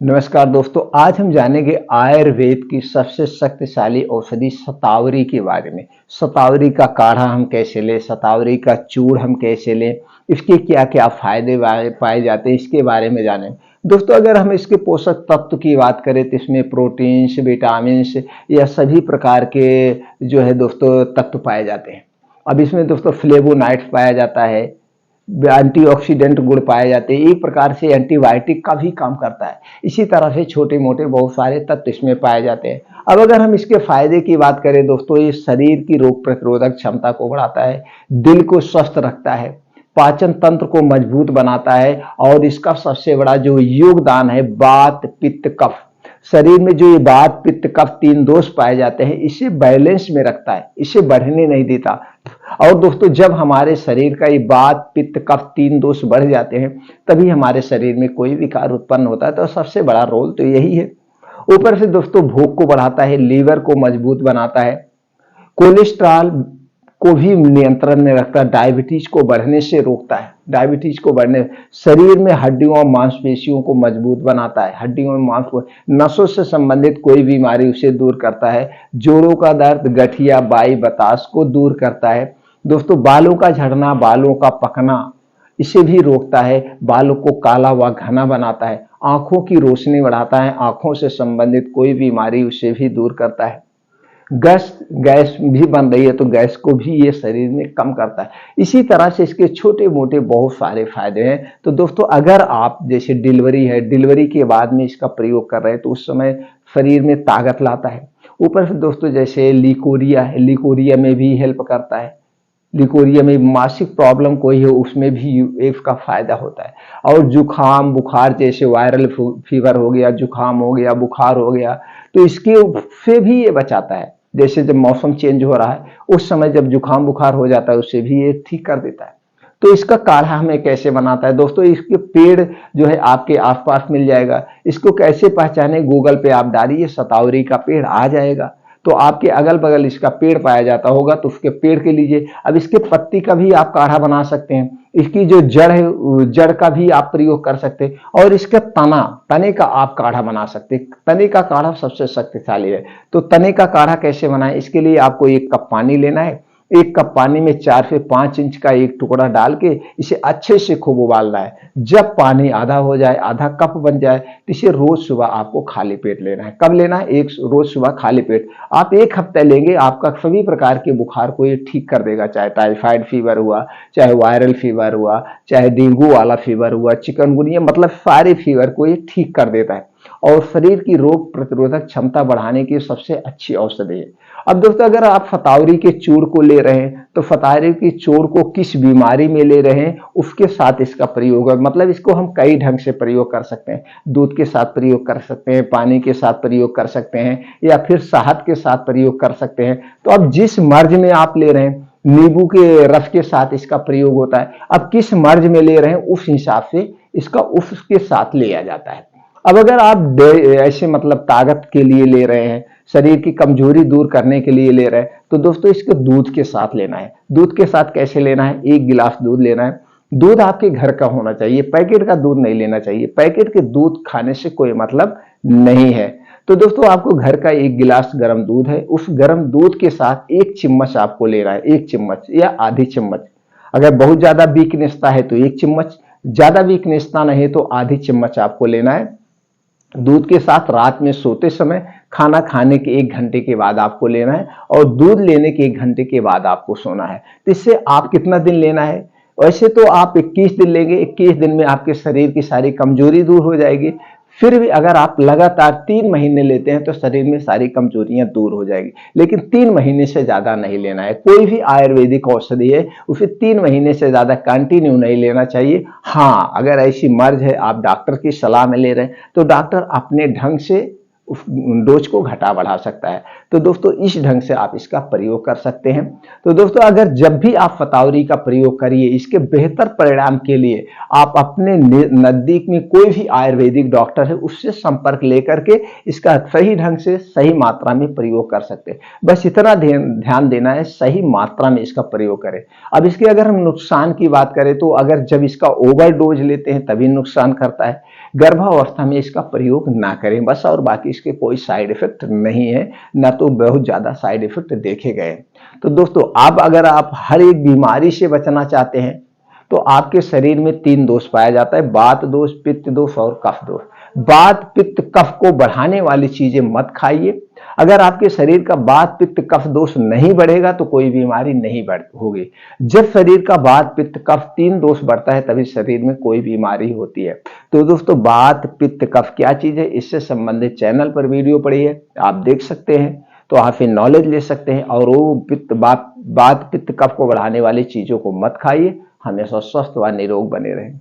नमस्कार दोस्तों, आज हम जानेंगे आयुर्वेद की सबसे शक्तिशाली औषधि शतावरी के बारे में। शतावरी का काढ़ा हम कैसे लें, शतावरी का चूर्ण हम कैसे लें, इसके क्या क्या फायदे पाए जाते हैं, इसके बारे में जानें। दोस्तों, अगर हम इसके पोषक तत्व की बात करें तो इसमें प्रोटीन्स, विटामिन्स या सभी प्रकार के जो है दोस्तों तत्व पाए जाते हैं। अब इसमें दोस्तों फ्लेवोनाइड्स पाया जाता है, एंटीऑक्सीडेंट गुण पाए जाते हैं, एक प्रकार से एंटीबायोटिक का भी काम करता है। इसी तरह से छोटे मोटे बहुत सारे तत्व इसमें पाए जाते हैं। अब अगर हम इसके फायदे की बात करें दोस्तों, ये शरीर की रोग प्रतिरोधक क्षमता को बढ़ाता है, दिल को स्वस्थ रखता है, पाचन तंत्र को मजबूत बनाता है और इसका सबसे बड़ा जो योगदान है वात पित्त कफ, शरीर में जो ये वात पित्त कफ तीन दोष पाए जाते हैं इसे बैलेंस में रखता है, इसे बढ़ने नहीं देता। और दोस्तों, जब हमारे शरीर का ये वात पित्त कफ तीन दोष बढ़ जाते हैं तभी हमारे शरीर में कोई विकार उत्पन्न होता है। तो सबसे बड़ा रोल तो यही है। ऊपर से दोस्तों भूख को बढ़ाता है, लीवर को मजबूत बनाता है, कोलेस्ट्रॉल को भी नियंत्रण में रखता है, डायबिटीज को बढ़ने से रोकता है, डायबिटीज को बढ़ने, शरीर में हड्डियों और मांसपेशियों को मजबूत बनाता है, हड्डियों में मांस नसों से संबंधित कोई बीमारी उसे दूर करता है, जोड़ों का दर्द, गठिया बाई बतास को दूर करता है। दोस्तों, बालों का झड़ना, बालों का पकना इसे भी रोकता है, बालों को काला व घना बनाता है, आंखों की रोशनी बढ़ाता है, आंखों से संबंधित कोई बीमारी उसे भी दूर करता है। गैस गैस भी बन रही है तो गैस को भी ये शरीर में कम करता है। इसी तरह से इसके छोटे मोटे बहुत सारे फायदे हैं। तो दोस्तों, अगर आप जैसे डिलीवरी है, डिलीवरी के बाद में इसका प्रयोग कर रहे हैं तो उस समय शरीर में ताकत लाता है। ऊपर से दोस्तों जैसे लिकोरिया है, लिकोरिया में भी हेल्प करता है, लिकोरिया में मासिक प्रॉब्लम कोई है उसमें भी इसका फायदा होता है। और जुखाम बुखार जैसे वायरल फीवर हो गया, जुखाम हो गया, बुखार हो गया, तो इसके से भी ये बचाता है। जैसे जब मौसम चेंज हो रहा है उस समय जब जुखाम बुखार हो जाता है उससे भी ये ठीक कर देता है। तो इसका काढ़ा हमें कैसे बनाता है दोस्तों, इसके पेड़ जो है आपके आसपास मिल जाएगा। इसको कैसे पहचाने, गूगल पे आप डालिए शतावरी का पेड़ आ जाएगा, तो आपके अगल बगल इसका पेड़ पाया जाता होगा तो उसके पेड़ के लीजिए। अब इसके पत्ती का भी आप काढ़ा बना सकते हैं, इसकी जो जड़ है जड़ का भी आप प्रयोग कर सकते हैं, और इसका तना, तने का आप काढ़ा बना सकते हैं। तने का काढ़ा सबसे शक्तिशाली है। तो तने का काढ़ा कैसे बनाएं, इसके लिए आपको 1 कप पानी लेना है। 1 कप पानी में 4 से 5 इंच का एक टुकड़ा डाल के इसे अच्छे से खूब उबालना है। जब पानी आधा हो जाए, आधा कप बन जाए, तो इसे रोज सुबह आपको खाली पेट लेना है। कब लेना है? एक रोज सुबह खाली पेट। आप 1 हफ्ता लेंगे, आपका सभी प्रकार के बुखार को ये ठीक कर देगा, चाहे टाइफाइड फीवर हुआ, चाहे वायरल फीवर हुआ, चाहे डेंगू वाला फीवर हुआ, चिकनगुनिया, मतलब सारे फीवर को ये ठीक कर देता है और शरीर की रोग प्रतिरोधक क्षमता बढ़ाने की सबसे अच्छी औषधि है। अब दोस्तों, अगर आप फतावरी के चूर्ण को ले रहे हैं तो फतावरी के चूर्ण को किस बीमारी में ले रहे हैं उसके साथ इसका प्रयोग है। मतलब इसको हम कई ढंग से प्रयोग कर सकते हैं, दूध के साथ प्रयोग कर सकते हैं, पानी के साथ प्रयोग कर सकते हैं, या फिर शहद के साथ प्रयोग कर सकते हैं। तो अब जिस मर्ज में आप ले रहे हैं, नींबू के रस के साथ इसका प्रयोग होता है। अब किस मर्ज में ले रहे हैं उस हिसाब से इसका उसके साथ लिया जाता है। अब अगर आप ऐसे मतलब ताकत के लिए ले रहे हैं, शरीर की कमजोरी दूर करने के लिए ले रहे हैं, तो दोस्तों इसको दूध के साथ लेना है। दूध के साथ कैसे लेना है? 1 गिलास दूध लेना है। दूध आपके घर का होना चाहिए, पैकेट का दूध नहीं लेना चाहिए। पैकेट के दूध खाने से कोई मतलब नहीं है। तो दोस्तों, आपको घर का 1 गिलास गर्म दूध है, उस गर्म दूध के साथ 1 चम्मच आपको लेना है, 1 चम्मच या आधी चम्मच। अगर बहुत ज्यादा वीकनेसता है तो 1 चम्मच, ज्यादा वीकनेसता नहीं तो आधी चम्मच आपको लेना है। दूध के साथ रात में सोते समय, खाना खाने के 1 घंटे के बाद आपको लेना है, और दूध लेने के 1 घंटे के बाद आपको सोना है। तो इससे आप कितना दिन लेना है? वैसे तो आप 21 दिन लेंगे, 21 दिन में आपके शरीर की सारी कमजोरी दूर हो जाएगी। फिर भी अगर आप लगातार 3 महीने लेते हैं तो शरीर में सारी कमजोरियां दूर हो जाएगी, लेकिन 3 महीने से ज्यादा नहीं लेना है। कोई भी आयुर्वेदिक औषधि है उसे 3 महीने से ज्यादा कंटिन्यू नहीं लेना चाहिए। हाँ, अगर ऐसी मर्ज है, आप डॉक्टर की सलाह में ले रहे हैं तो डॉक्टर अपने ढंग से उस डोज को घटा बढ़ा सकता है। तो दोस्तों इस ढंग से आप इसका प्रयोग कर सकते हैं। तो दोस्तों अगर जब भी आप शतावरी का प्रयोग करिए, इसके बेहतर परिणाम के लिए आप अपने नजदीक में कोई भी आयुर्वेदिक डॉक्टर है उससे संपर्क लेकर के इसका सही ढंग से सही मात्रा में प्रयोग कर सकते हैं। बस इतना ध्यान देना है, सही मात्रा में इसका प्रयोग करें। अब इसके अगर हम नुकसान की बात करें तो अगर जब इसका ओवरडोज लेते हैं तभी नुकसान करता है। गर्भावस्था में इसका प्रयोग ना करें बस, और बाकी इसके कोई साइड इफेक्ट नहीं है, ना तो बहुत ज्यादा साइड इफेक्ट देखे गए। तो दोस्तों अब अगर आप हर एक बीमारी से बचना चाहते हैं तो आपके शरीर में 3 दोष पाया जाता है, वात दोष, पित्त दोष और कफ दोष। वात पित्त कफ को बढ़ाने वाली चीजें मत खाइए। अगर आपके शरीर का वात पित्त कफ दोष नहीं बढ़ेगा तो कोई बीमारी नहीं बढ़ होगी। जब शरीर का वात पित्त कफ 3 दोष बढ़ता है तभी शरीर में कोई बीमारी होती है। तो दोस्तों वात पित्त कफ क्या चीज है, इससे संबंधित चैनल पर वीडियो पड़ी है, आप देख सकते हैं। तो आप फिर नॉलेज ले सकते हैं। और वो वात पित्त कफ को बढ़ाने वाली चीजों को मत खाइए। हमेशा स्वस्थ व निरोग बने रहें।